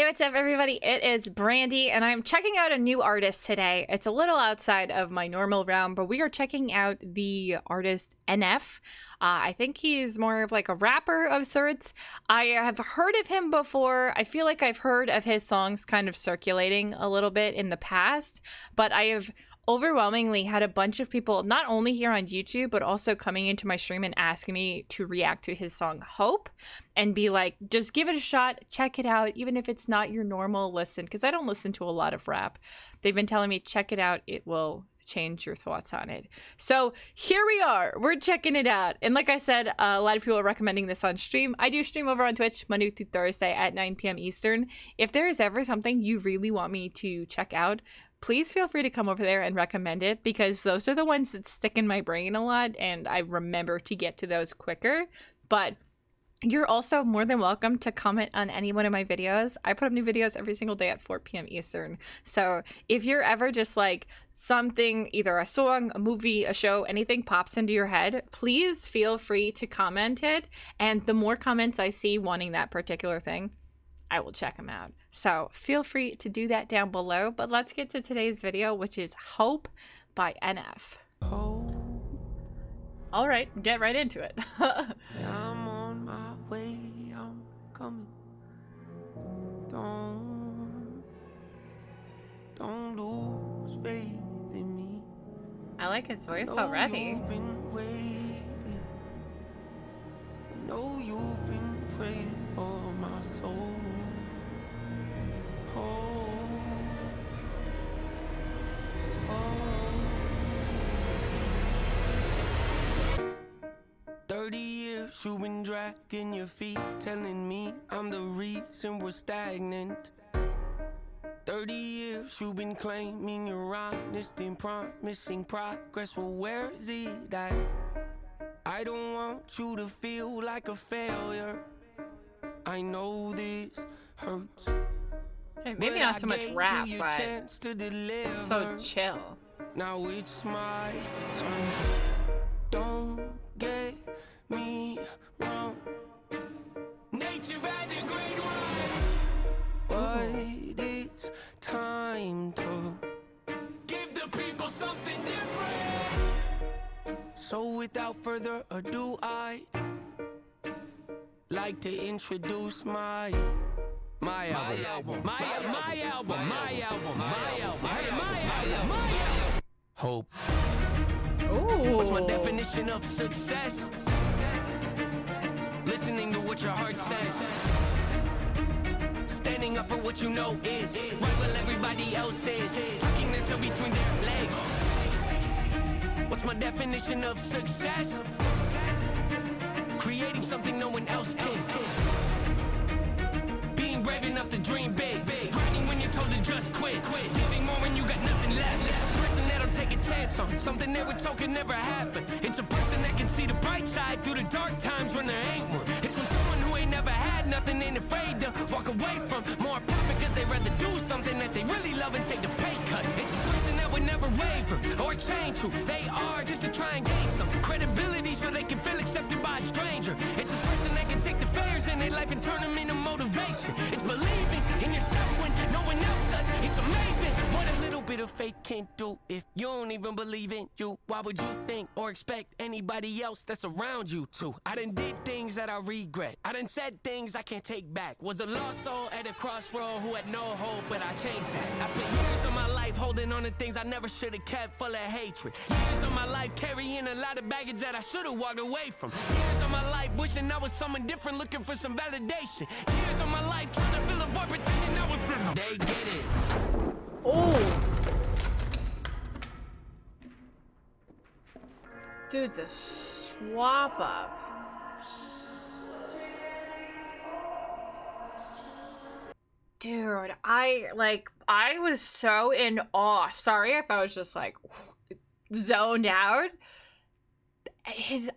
Hey, what's up, everybody? It is Brandy, and I'm checking out a new artist today. It's a little outside of my normal realm, but we are checking out the artist NF. I think he's more of like a rapper of sorts. I have heard of him before. I feel like I've heard of his songs kind of circulating a little bit in the past, but I have overwhelmingly had a bunch of people, not only here on YouTube, but also coming into my stream and asking me to react to his song Hope and be like, just give it a shot, check it out, even if it's not your normal listen, because I don't listen to a lot of rap. They've been telling me, check it out, it will change your thoughts on it. So here we are, we're checking it out. And like I said, a lot of people are recommending this on stream. I do stream over on Twitch Monday through Thursday at 9 p.m. Eastern. If there is ever something you really want me to check out, please feel free to come over there and recommend it, because those are the ones that stick in my brain a lot and I remember to get to those quicker. But you're also more than welcome to comment on any one of my videos. I put up new videos every single day at 4 p.m. Eastern. So if you're ever just like something, either a song, a movie, a show, anything pops into your head, please feel free to comment it. And the more comments I see wanting that particular thing, I will check them out. So feel free to do that down below. But let's get to today's video, which is Hope by NF. All right, get right into it. I'm on my way, I'm coming. Don't lose faith in me. I like his voice already. You've been waiting. I know you've been praying for my soul. Oh, oh. 30 years you've been dragging your feet, telling me I'm the reason we're stagnant. 30 years you've been claiming you're honest and promising progress. Well, where is it at? I don't want you to feel like a failure. I know this hurts. Okay, maybe not so much rap, but so chill. Now it's my turn. Don't get me wrong. Nature had a great run, but it's time to give the people something different. So without further ado, I'd like to introduce my album. Hope. Ooh. What's my definition of success? Listening to what your heart says. Standing up for what you know is right while everybody else is. Tucking their toe between their legs. What's my definition of success? Creating something no one else can. Being brave enough to dream big. Grinding when you're told to just quit. Giving more when you got nothing left. It's a person that'll take a chance on something they were told could never happen. It's a person that can see the bright side through the dark times when there ain't one. It's when someone who ain't never had nothing ain't afraid to walk away from more profit, because they'd rather do something that they really love and take the pay cut. It's a person that would never waver or change who they are just to try and gain some credibility so they can feel accepted by a stranger. It's a person that can take the failures in their life and turn them into motivation. It's believing in yourself when no one else does. It's amazing what a little bit of faith can do. If you don't even believe in you, why would you think or expect anybody else that's around you to? I done did things that I regret. I done said things I can't take back. Was a lost soul at a crossroad who had no hope, but I changed that. I spent years of my life holding on to things I never should have kept, full of hatred. Years of my life carrying a lot of baggage that I should have walked away from. Years of my life wishing I was someone different, looking for some validation. Years of my life trying to fill a void, pretending I was in. They get it. Oh. Dude, the swap up. Dude, I was so in awe. Sorry if I was just like zoned out.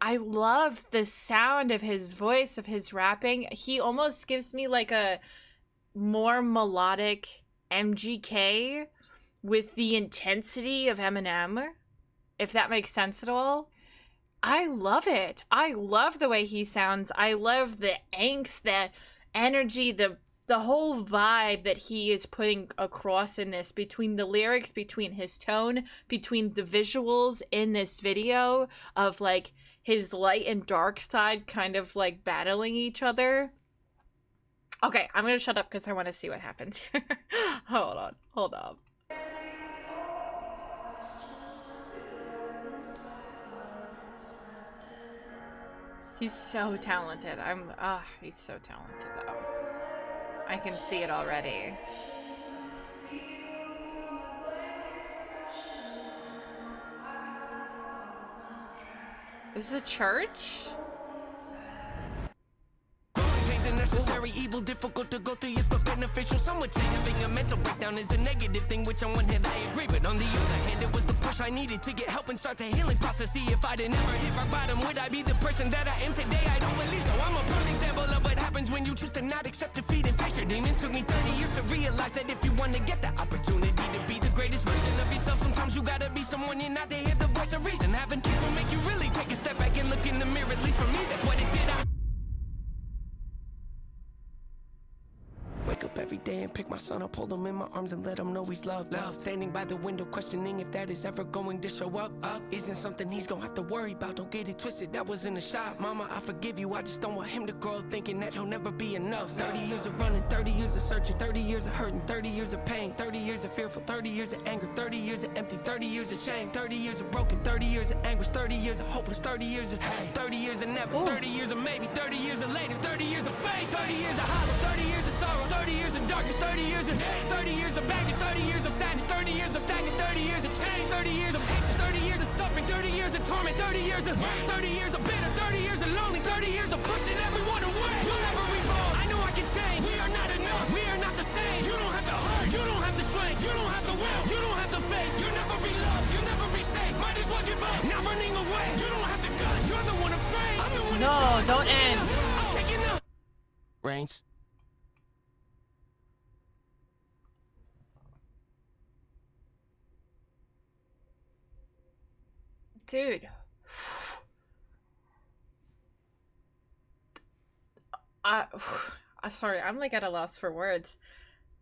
I love the sound of his voice, of his rapping. He almost gives me like a more melodic MGK with the intensity of Eminem, if that makes sense at all. I love it. I love the way he sounds. I love the angst, the energy, the the whole vibe that he is putting across in this, between the lyrics, between his tone, between the visuals in this video of like his light and dark side kind of like battling each other. Okay, I'm gonna shut up because I want to see what happens here. Hold on. He's so talented. He's so talented though. I can see it already. Is this a church? Necessary evil, difficult to go through, yes, but beneficial. Some would say having a mental breakdown is a negative thing, which on one hand I agree, but on the other hand it was the push I needed to get help and start the healing process. See, if I'd never hit rock bottom, would I be the person that I am today? I don't believe so. I'm a perfect example of what happens when you choose to not accept defeat and face your demons. Took me 30 years to realize that if you want to get the opportunity to be the greatest version of yourself, sometimes you gotta be someone you're not to hear the voice of reason. Having kids will make you really take a step back and look in the mirror. At least for me, that's what it did. Wake up every day and pick my son up, hold him in my arms and let him know he's loved. Standing by the window questioning if that is ever going to show up. Isn't something he's gonna have to worry about, don't get it twisted, that was in a shot. Mama, I forgive you, I just don't want him to grow up thinking that he'll never be enough. 30 years of running, 30 years of searching, 30 years of hurting, 30 years of pain, 30 years of fearful, 30 years of anger, 30 years of empty, 30 years of shame, 30 years of broken, 30 years of anguish, 30 years of hopeless, 30 years of hate, 30 years of never, 30 years of maybe, 30 years of later, 30 years of fate, 30 years of hollow, 30 years of sorrow, 30 years of darkness, 30 years of hate, 30 years of baggage, 30 years of sadness, 30 years of stagnant, 30 years of change, 30 years of patience, 30 years of suffering, 30 years of torment, 30 years of pain, 30 years of bitter, 30 years of lonely, 30 years of pushing everyone away. You'll never revolve. I know I can change. We are not enough. We are not the same. You don't have the heart. You don't have the strength. You don't have the will. You don't have the faith. You'll never be loved. You'll never be safe. Might as well give up. Not running away. You don't have the guts. You're the one afraid. I'm the one. No, don't end. I'm taking the reins. Dude. Sorry, I'm like at a loss for words.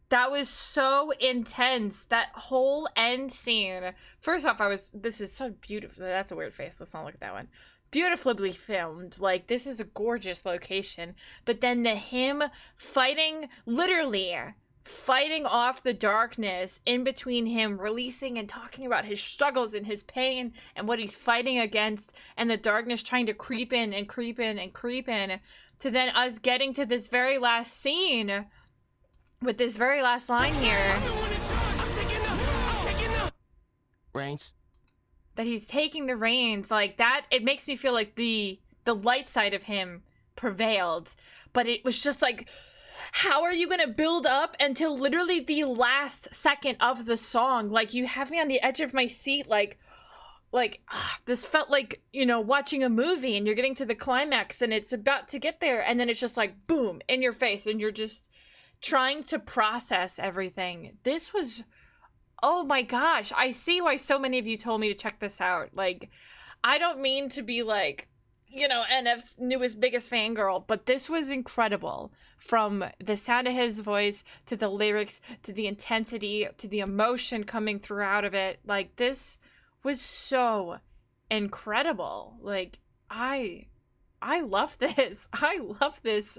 That was so intense. That whole end scene. First off, this is so beautiful. That's a weird face. Let's not look at that one. Beautifully filmed. Like, this is a gorgeous location. But then him fighting, literally fighting off the darkness in between him releasing and talking about his struggles and his pain and what he's fighting against, and the darkness trying to creep in and creep in and creep in, to then us getting to this very last scene with this very last line here. Reins. That he's taking the reins. Like that, it makes me feel like the light side of him prevailed. But it was just like, how are you gonna build up until literally the last second of the song? Like, you have me on the edge of my seat, like this felt like, you know, watching a movie and you're getting to the climax and it's about to get there, and then it's just like boom in your face and you're just trying to process everything. This was, oh my gosh, I see why so many of you told me to check this out. Like, I don't mean to be like, you know, NF's newest, biggest fangirl, but this was incredible. From the sound of his voice, to the lyrics, to the intensity, to the emotion coming throughout of it. Like, this was so incredible. Like, I love this. I love this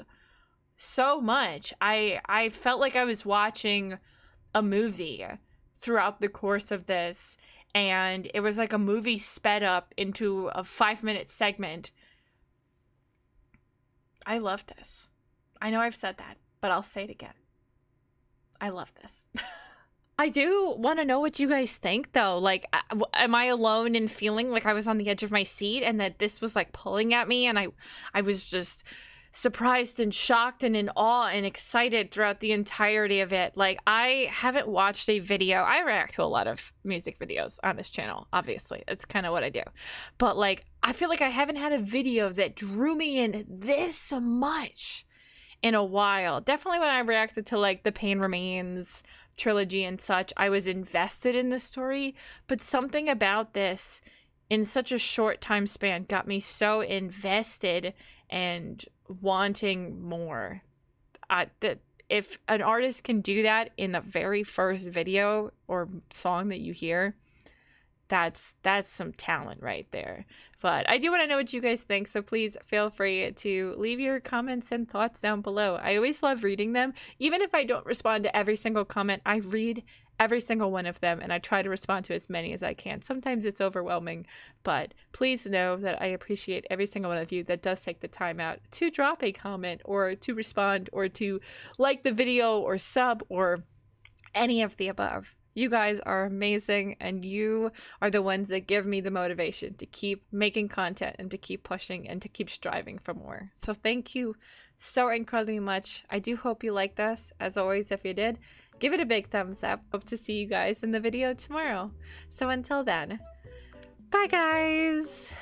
so much. I felt like I was watching a movie throughout the course of this, and it was like a movie sped up into a 5-minute segment. I love this. I know I've said that, but I'll say it again. I love this. I do want to know what you guys think, though. Like, am I alone in feeling like I was on the edge of my seat and that this was like pulling at me, and I was just surprised and shocked and in awe and excited throughout the entirety of it. Like, I haven't watched a video. I react to a lot of music videos on this channel, obviously. That's kind of what I do. But like, I feel like I haven't had a video that drew me in this much in a while. Definitely when I reacted to like the Pain Remains trilogy and such, I was invested in the story, but something about this in such a short time span got me so invested and wanting more. if an artist can do that in the very first video or song that you hear, that's some talent right there. But I do want to know what you guys think, so please feel free to leave your comments and thoughts down below. I always love reading them. Even if I don't respond to every single comment, I read every single one of them and I try to respond to as many as I can. Sometimes it's overwhelming, but please know that I appreciate every single one of you that does take the time out to drop a comment or to respond or to like the video or sub or any of the above. You guys are amazing, and you are the ones that give me the motivation to keep making content and to keep pushing and to keep striving for more. So thank you so incredibly much. I do hope you liked this. As always, if you did, give it a big thumbs up. Hope to see you guys in the video tomorrow. So until then, bye guys!